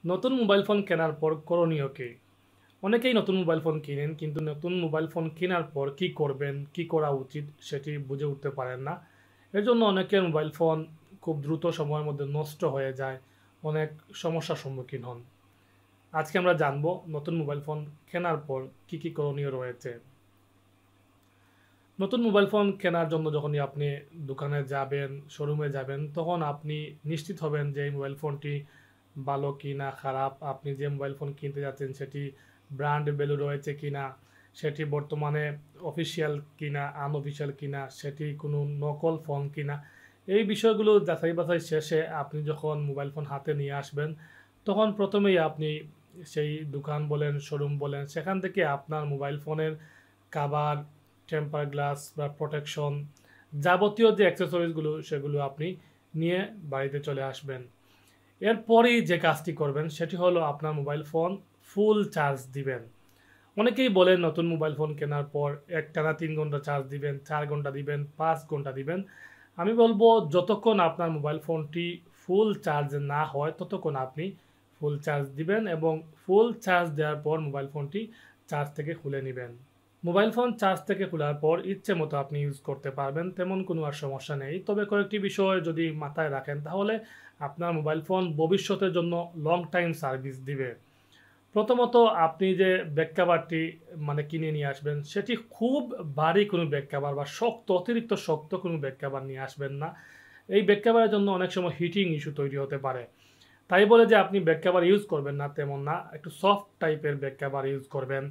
নতুন mobile phone কেনার পর করণীয় কি? অনেকেই নতুন মোবাইল ফোন কিনেন কিন্তু নতুন মোবাইল ফোন কেনার পর কি করবেন, কি করা উচিত সেটি বুঝে উঠতে পারেন না। এর জন্য অনেকের মোবাইল ফোন খুব দ্রুত সময়ের মধ্যে নষ্ট হয়ে যায়, অনেক সমস্যার সম্মুখীন হন। আজকে আমরা জানবো নতুন মোবাইল ফোন কেনার পর কি করণীয় রয়েছে। নতুন মোবাইল ফোন কেনার জন্য যখনই আপনি দোকানে যাবেন, শোরুমে যাবেন, তখন আপনি নিশ্চিত হবেন যে এই মোবাইল ফোনটি ভালো কি না খারাপ। আপনি যে মোবাইল ফোন কিনতে যাচ্ছেন সেটি ব্র্যান্ড ভ্যালু রয়েছে কি না, সেটি বর্তমানে অফিসিয়াল কিনা আনঅফিসিয়াল কিনা, সেটি কোনো নকল ফোন কিনা। এই বিষয়গুলো যাচাই বাছাই শেষে আপনি যখন মোবাইল ফোন হাতে নিয়ে আসবেন, তখন প্রথমেই আপনি সেই দোকান বলেন, শোরুম বলেন, সেখান থেকে আপনার মোবাইল ফোনের কাভার, টেম্পার গ্লাস বা প্রোটেকশন, যাবতীয় যে অ্যাক্সেসরিজগুলো সেগুলো আপনি নিয়ে বাড়িতে চলে আসবেন। এরপরেই যে কাজটি করবেন সেটি হলো আপনার মোবাইল ফোন ফুল চার্জ দিবেন। অনেকেই বলেন নতুন মোবাইল ফোন কেনার পর একটানা 3 ঘন্টা চার্জ দিবেন, 4 ঘন্টা দিবেন, 5 ঘন্টা দিবেন। আমি বলবো যতক্ষণ আপনার মোবাইল ফোনটি ফুল চার্জ না হয় ততক্ষণ আপনি ফুল চার্জ দিবেন এবং ফুল চার্জ দেওয়ার পর মোবাইল ফোনটি চার্জ থেকে খুলে নেবেন। মোবাইল ফোন চার্জ থেকে খোলার পর ইচ্ছে মতো আপনি ইউজ করতে পারবেন, তেমন কোনো আর সমস্যা নেই। তবে কয়েকটি বিষয় যদি মাথায় রাখেন তাহলে আপনার মোবাইল ফোন ভবিষ্যতের জন্য লং টাইম সার্ভিস দিবে। প্রথমত আপনি যে ব্যাক কভারটি কিনে নিয়ে আসবেন সেটি খুব ভারী কোনো ব্যাক কভার বা শক্ত, অতিরিক্ত শক্ত কোনো ব্যাক কভার নিয়ে আসবেন না। এই ব্যাক কভারের জন্য অনেক সময় হিটিং ইস্যু তৈরি হতে পারে। তাই বলে যে আপনি ব্যাক কভার ইউজ করবেন না তেমন না, একটু সফট টাইপের ব্যাক কভার ইউজ করবেন।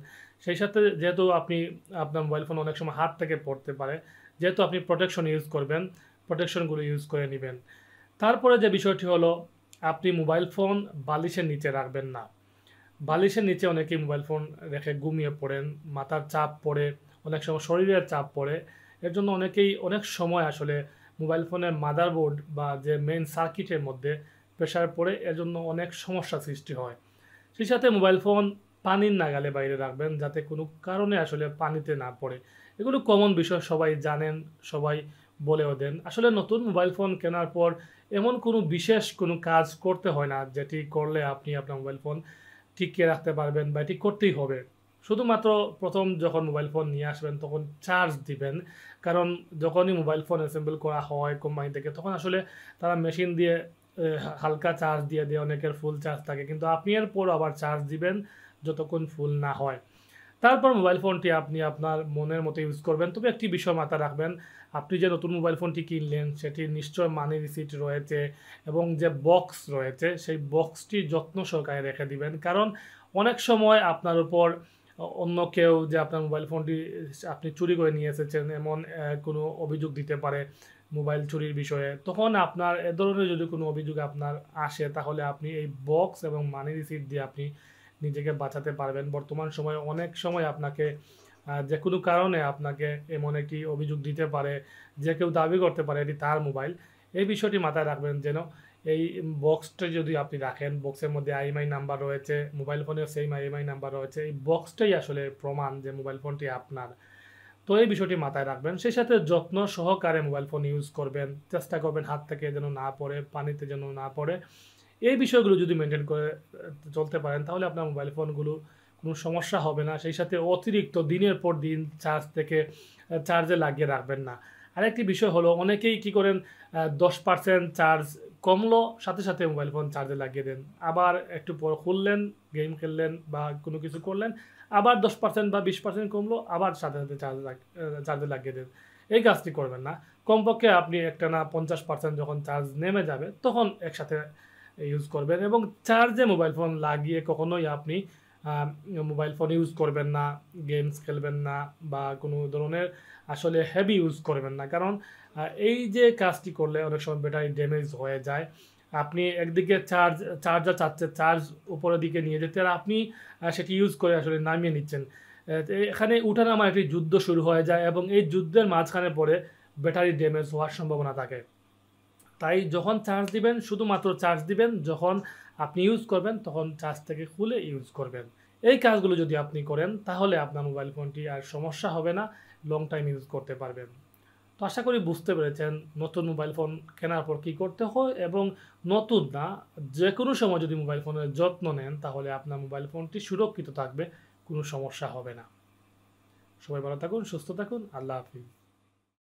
সেই সাথে যেহেতু আপনি আপনার মোবাইল ফোন অনেক সময় হাত থেকে পড়তে পারে, যেহেতু আপনি প্রোটেকশন ইউজ করবেন, প্রোটেকশনগুলো ইউজ করে নেবেন। তারপরে যে বিষয়টি হলো আপনি মোবাইল ফোন বালিশের নিচে রাখবেন না। বালিশের নিচে অনেকেই মোবাইল ফোন রেখে ঘুমিয়ে পড়েন, মাথার চাপ পড়ে, অনেক সময় শরীরের চাপ পড়ে। এর জন্য অনেকেই অনেক সময় আসলে মোবাইল ফোনের মাদারবোর্ড বা যে মেইন সার্কিটের মধ্যে প্রেশার পড়ে, এর জন্য অনেক সমস্যা সৃষ্টি হয়। সেই সাথে মোবাইল ফোন পানির নাগালে বাইরে রাখবেন যাতে কোনো কারণে আসলে পানিতে না পড়ে। এগুলো কমন বিষয়, সবাই জানেন, সবাই বলেও দেন। আসলে নতুন মোবাইল ফোন কেনার পর এমন কোনো বিশেষ কোনো কাজ করতে হয় না যেটি করলে আপনি আপনার মোবাইল ফোন টিকিয়ে রাখতে পারবেন বা এটি করতেই হবে। শুধুমাত্র প্রথম যখন মোবাইল ফোন নিয়ে আসবেন তখন চার্জ দিবেন। কারণ যখনই মোবাইল ফোন অ্যাসেম্বল করা হয় কোম্পানি থেকে তখন আসলে তারা মেশিন দিয়ে হালকা চার্জ দিয়ে দিয়ে অনেকের ফুল চার্জ থাকে, কিন্তু আপনি এরপর আবার চার্জ দিবেন যতক্ষণ ফুল না হয়। তারপর মোবাইল ফোনটি আপনি আপনার মনের মতো ইউজ করবেন। তবে একটি বিষয় মাথায় রাখবেন, আপনি যে নতুন মোবাইল ফোনটি কিনলেন সেটি নিশ্চয় মানি রিসিট রয়েছে এবং যে বক্স রয়েছে সেই বক্সটি যত্ন সহকারে রেখে দিবেন। কারণ অনেক সময় আপনার উপর অন্য কেউ যে আপনার মোবাইল ফোনটি আপনি চুরি করে নিয়ে এসেছেন এমন কোনো অভিযোগ দিতে পারে মোবাইল চুরির বিষয়ে। তখন আপনার এ ধরনের যদি কোনো অভিযোগ আপনার আসে তাহলে আপনি এই বক্স এবং মানি রিসিট দিয়ে আপনি নিজেকে বাঁচাতে পারবেন। বর্তমান সময়ে অনেক সময় আপনাকে যে কোনো কারণে আপনাকে এমন একটি অভিযোগ দিতে পারে, যে কেউ দাবি করতে পারে এটি তার মোবাইল। এই বিষয়টি মাথায় রাখবেন যেন এই বক্সটা যদি আপনি রাখেন, বক্সের মধ্যে আইএমআই নাম্বার রয়েছে, মোবাইল ফোনেও সেম আইএমআই নাম্বার রয়েছে, এই বক্সটাই আসলে প্রমাণ যে মোবাইল ফোনটি আপনার। তো এই বিষয়টি মাথায় রাখবেন। সেই সাথে যত্ন সহকারে মোবাইল ফোন ইউজ করবেন, চেষ্টা করবেন হাত থেকে যেন না পড়ে, পানিতে যেন না পড়ে। এই বিষয়গুলো যদি মেনটেন করে চলতে পারেন তাহলে আপনার মোবাইল ফোনগুলো কোনো সমস্যা হবে না। সেই সাথে অতিরিক্ত দিনের পর দিন চার্জ থেকে চার্জে লাগিয়ে রাখবেন না। আরেকটি বিষয় হলো অনেকেই কি করেন, 10% চার্জ কমলো সাথে সাথে মোবাইল ফোন চার্জে লাগিয়ে দেন, আবার একটু পর খুললেন, গেম খেললেন বা কোনো কিছু করলেন, আবার 10% বা 20% কমলো, আবার সাথে সাথে চার্জে লাগিয়ে দেন। এই কাজটি করবেন না। কমপক্ষে আপনি একটানা 50% যখন চার্জ নেমে যাবে তখন একসাথে ইউজ করবেন এবং চার্জে মোবাইল ফোন লাগিয়ে কখনোই আপনি মোবাইল ফোন ইউজ করবেন না, গেমস খেলবেন না বা কোনো ধরনের আসলে হেভি ইউজ করবেন না। কারণ এই যে কাজটি করলে অনেক সময় ব্যাটারি ড্যামেজ হয়ে যায়। আপনি একদিকে চার্জার চাচ্ছে চার্জ উপরের দিকে নিয়ে যেতে, আর আপনি সেটি ইউজ করে আসলে নামিয়ে নিচ্ছেন। এখানে উঠানামার একটি যুদ্ধ শুরু হয়ে যায় এবং এই যুদ্ধের মাঝখানে পড়ে ব্যাটারি ড্যামেজ হওয়ার সম্ভাবনা থাকে। তাই যখন চার্জ দিবেন শুধুমাত্র চার্জ দিবেন, যখন আপনি ইউজ করবেন তখন চার্জ থেকে খুলে ইউজ করবেন। এই কাজগুলো যদি আপনি করেন তাহলে আপনার মোবাইল ফোনটি আর সমস্যা হবে না, লং টাইম ইউজ করতে পারবেন। তো আশা করি বুঝতে পেরেছেন নতুন মোবাইল ফোন কেনার পর কী করতে হয়, এবং নতুন না, যে কোনো সময় যদি মোবাইল ফোনের যত্ন নেন তাহলে আপনার মোবাইল ফোনটি সুরক্ষিত থাকবে, কোনো সমস্যা হবে না। সবাই ভালো থাকুন, সুস্থ থাকুন, আল্লাহ হাফিজ।